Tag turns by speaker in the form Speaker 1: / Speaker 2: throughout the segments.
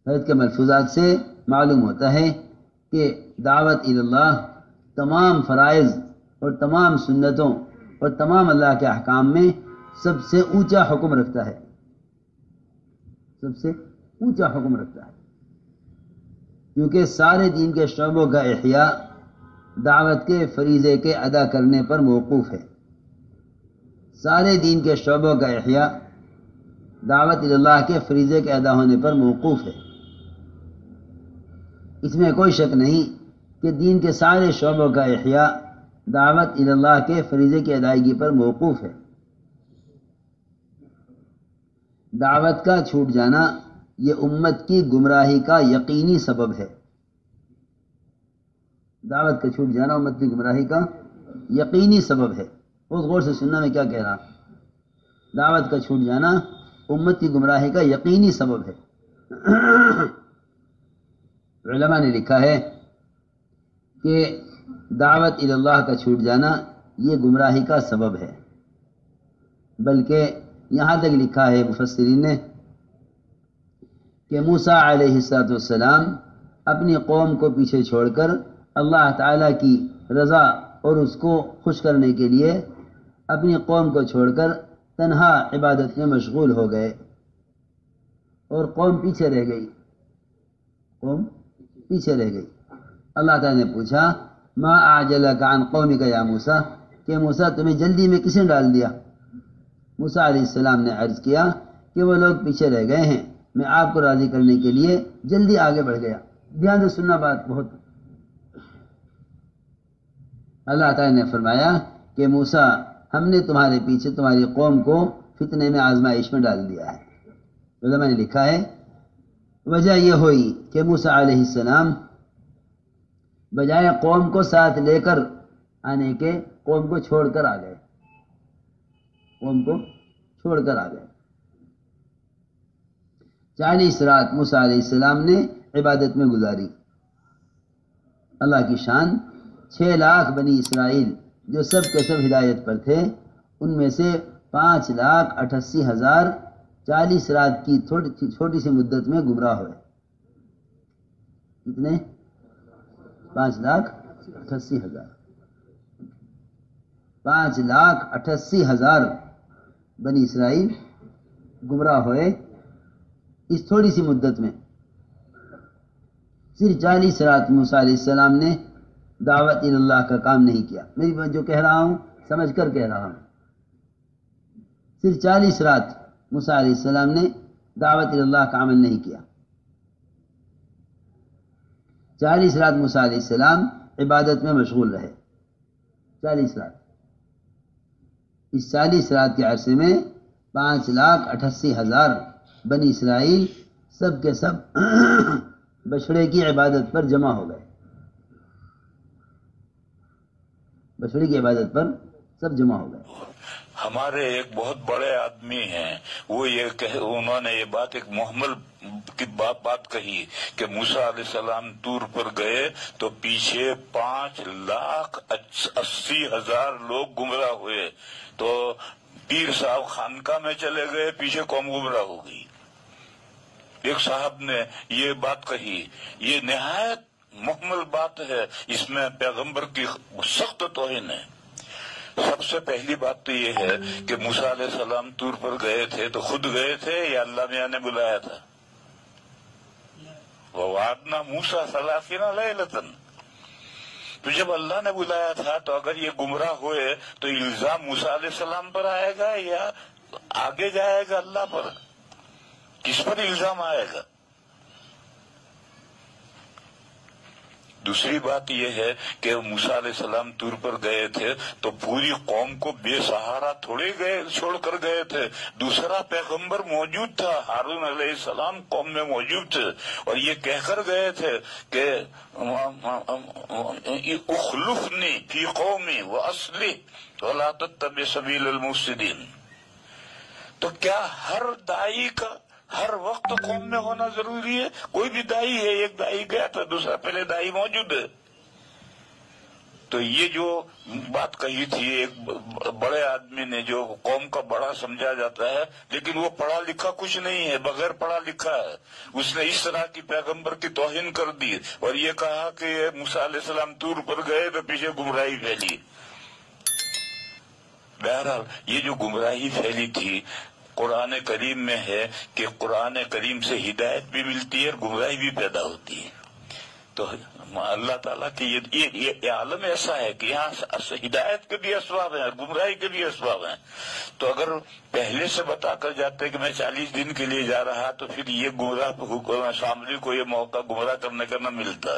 Speaker 1: حدیث کے ملفوظات سے معلوم ہوتا ہے کہ دعوت اللہ تمام فرائض اور تمام سنتوں اور تمام اللہ کے احکام میں سب سے اونچا حکم رکھتا ہے، سب سے اونچا حکم رکھتا ہے، کیونکہ سارے دین کے شعبوں کا احیاء دعوت کے فریضے کے ادا کرنے پر موقوف ہے۔ سارے دین کے شعبوں کا احیاء دعوت اللہ کے فریضے کے ادا ہونے پر موقوف ہے۔ اس میں کوئی شک نہیں کہ دین کے سارے شعبوں کا احیاء دعوت اللہ کے فریضے کی ادائیگی پر موقوف ہے۔ دعوت کا چھوٹ جانا یہ امت کی گمراہی کا یقینی سبب ہے۔ دعوت کا چھوٹ جانا امت کی گمراہی کا یقینی سبب ہے۔ بہت غور سے سننا میں کیا کہہ رہا، دعوت کا چھوٹ جانا امت کی گمراہی کا یقینی سبب ہے۔ علماء نے لکھا ہے کہ دعوت اللہ کا چھوٹ جانا یہ گمراہی کا سبب ہے، بلکہ یہاں تک لکھا ہے مفسرین نے کہ موسیٰ علیہ السلام اپنی قوم کو پیچھے چھوڑ کر اللہ تعالیٰ کی رضا اور اس کو خوش کرنے کے لیے اپنی قوم کو چھوڑ کر تنہا عبادت میں مشغول ہو گئے اور قوم پیچھے رہ گئی، قوم پیچھے رہ گئی۔ اللہ تعالیٰ نے پوچھا ما اعجلک عن قومک یا موسیٰ، کہ موسیٰ تمہیں جلدی میں کس نے ڈال دیا؟ موسیٰ علیہ السلام نے عرض کیا کہ وہ لوگ پیچھے رہ گئے ہیں، میں آپ کو راضی کرنے کے لیے جلدی آگے بڑھ گیا۔ دھیان سے سننا بات بہت۔ اللہ تعالیٰ نے فرمایا کہ موسیٰ ہم نے تمہارے پیچھے تمہاری قوم کو فتنے میں آزمائش میں ڈال دیا ہے۔ علماء نے لکھا ہے وجہ یہ ہوئی کہ موسیٰ علیہ السلام بجائے قوم کو ساتھ لے کر آنے کے قوم کو چھوڑ کر آ گئے، قوم کو چھوڑ کر آ گئے۔ 40 رات موسیٰ علیہ السلام نے عبادت میں گزاری۔ اللہ کی شان، 6 لاکھ بنی اسرائیل جو سب کے سب ہدایت پر تھے، ان میں سے 5,88,000 40 رات کی چھوٹی سی مدت میں گمراہ ہوئے۔ کتنے؟ 5,88,000 5,88,000 بنی اسرائیل گمراہ ہوئے اس تھوڑی سی مدت میں۔ صرف 40 رات موسیٰ علیہ السلام نے دعوت اللہ کا کام نہیں کیا۔ میری بات جو کہہ رہا ہوں سمجھ کر کہہ رہا ہوں، صرف 40 رات موسیٰ علیہ السلام نے دعوت اللہ کا عمل نہیں کیا۔ 40 رات موسیٰ علیہ السلام عبادت میں مشغول رہے، 40 رات۔ اس 40 رات کے عرصے میں 5,88,000 بنی اسرائیل سب کے سب بچھڑے کی عبادت پر جمع ہو گئے، بچھڑے کی عبادت پر سب جمع ہو گئے۔
Speaker 2: ہمارے ایک بہت بڑے آدمی ہیں، وہ انہوں نے یہ بات ایک محمل کی بات کہی کہ موسیٰ علیہ السلام طور پر گئے تو پیچھے 5,80,000 لوگ گمراہ ہوئے، تو پیر صاحب خانقاہ میں چلے گئے، پیچھے قوم گمراہ ہو گئی۔ ایک صاحب نے یہ بات کہی، یہ نہایت محمل بات ہے، اس میں پیغمبر کی سخت توہین ہے۔ سب سے پہلی بات تو یہ ہے کہ موسیٰ علیہ السلام طور پر گئے تھے تو خود گئے تھے یا اللہ میاں نے بلایا تھا؟ وَوَعَدْنَا مُوسَىٰ 30 لَيْلَةً، تو جب اللہ نے بلایا تھا تو اگر یہ گمراہ ہوئے تو الزام موسیٰ علیہ السلام پر آئے گا یا آگے جائے گا اللہ پر؟ کس پر الزام آئے گا؟ دوسری بات یہ ہے کہ موسیٰ علیہ السلام طور پر گئے تھے تو پوری قوم کو بے سہارا تھوڑے چھوڑ کر گئے تھے، دوسرا پیغمبر موجود تھا، ہارون علیہ السلام قوم میں موجود تھے، اور یہ کہہ کر گئے تھے کہ اخلفنی فی قومی واصلح ولا تتبع سبیل المفسدین۔ تو کیا ہر داعی کا ہر وقت قوم میں ہونا ضروری ہے؟ کوئی بھی داعی ہے، ایک داعی گیا تھا، دوسرا پہلے داعی موجود ہے۔ تو یہ جو بات کہی تھی ایک بڑے آدمی نے جو قوم کا بڑا سمجھا جاتا ہے لیکن وہ پڑھا لکھا کچھ نہیں ہے، بغیر پڑھا لکھا ہے، اس نے اس طرح کی پیغمبر کی توہین کر دی اور یہ کہا کہ موسیٰ علیہ السلام طور پر گئے تو پیچھے گمراہی پھیلی۔ بہرحال یہ جو گمراہی پھیلی تھی قرآن کریم میں ہے کہ قرآن کریم سے ہدایت بھی ملتی ہے اور گمراہی بھی پیدا ہوتی ہے۔ تو اللہ تعالیٰ کی یہ عالم ایسا ہے کہ یہاں ہدایت کے بھی اسباب ہیں اور گمراہی کے بھی اسباب ہیں۔ تو اگر پہلے سے بتا کر جاتے کہ میں 40 دن کے لیے جا رہا تو پھر یہ گمراہ سامنے کو یہ موقع گمراہ کرنے کا نہ ملتا۔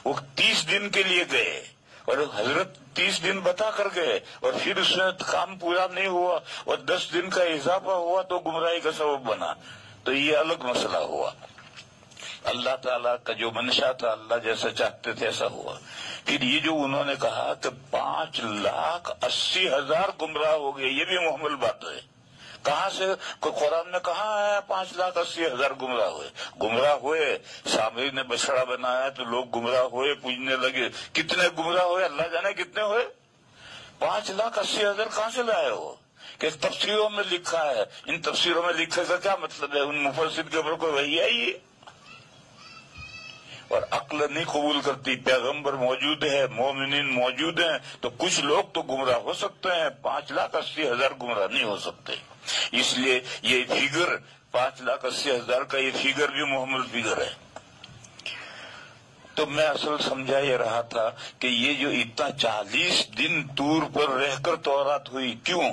Speaker 2: وہ 30 دن کے لیے گئے اور حضرت 30 دن بتا کر گئے اور پھر اس میں کام پورا نہیں ہوا اور 10 دن کا اضافہ ہوا تو گمراہی کا سبب بنا، تو یہ الگ مسئلہ ہوا۔ اللہ تعالیٰ کا جو منشا تھا اللہ جیسا چاہتے تھے ایسا ہوا۔ پھر یہ جو انہوں نے کہا کہ 5,80,000 گمراہ ہو گئے، یہ بھی محمل بات ہے۔ کہاں سے قرآن میں کہاں ہے 5,80,000 گمراہ ہوئے؟ گمراہ ہوئے، سامری نے بچڑا بنایا تو لوگ گمراہ ہوئے، پوجنے لگے۔ کتنے گمراہ ہوئے اللہ جانے کتنے ہوئے؟ 5,80,000 کہاں سے لائے ہو؟ کہ تفسیروں میں لکھا ہے، ان تفسیروں میں لکھنے کا کیا مطلب ہے؟ ان مفسر کے اوپر کوئی وحی آئی ہے؟ اور عقل نہیں قبول کرتی۔ پیغمبر موجود ہے، مومنین موجود ہیں، تو کچھ لوگ تو گمراہ ہو سکتے ہیں، 5,80,000 گمراہ نہیں ہو سکتے۔ اس لیے یہ فگر 5,80,000 کا یہ فگر بھی محمل فگر ہے۔ تو میں اصل سمجھا یہ رہا تھا کہ یہ جو اتنا 40 دن طور پر رہ کر تورات ہوئی، کیوں؟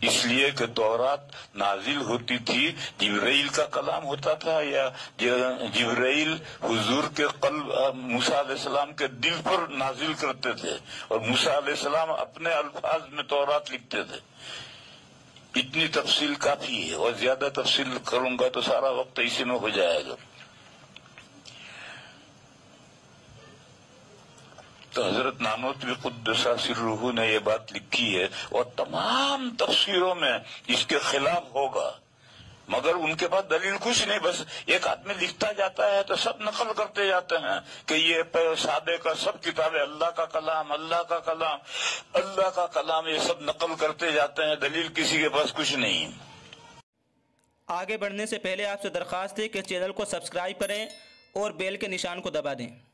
Speaker 2: اس لیے کہ تورات نازل ہوتی تھی، جبرائیل کا کلام ہوتا تھا، یا جبرائیل حضور کے قلب موسیٰ علیہ السلام کے دل پر نازل کرتے تھے اور موسیٰ علیہ السلام اپنے الفاظ میں تورات لکھتے تھے۔ اتنی تفصیل کافی ہے، اور زیادہ تفصیل کروں گا تو سارا وقت اسی میں ہو جائے گا۔ تو حضرت نانوتوی قدس سرہ نے یہ بات لکھی ہے اور تمام تفسیروں میں اس کے خلاف ہوگا، مگر ان کے پاس دلیل کچھ نہیں، بس ایک آدمی لکھتا جاتا ہے تو سب نقل کرتے جاتے ہیں کہ یہ سادے کا سب کتابیں اللہ کا کلام، اللہ کا کلام، اللہ کا کلام، یہ سب نقل کرتے جاتے ہیں، دلیل کسی کے پاس کچھ نہیں۔
Speaker 3: آگے بڑھنے سے پہلے آپ سے درخواست ہے کہ چینل کو سبسکرائب کریں اور بیل کے نشان کو دبا دیں۔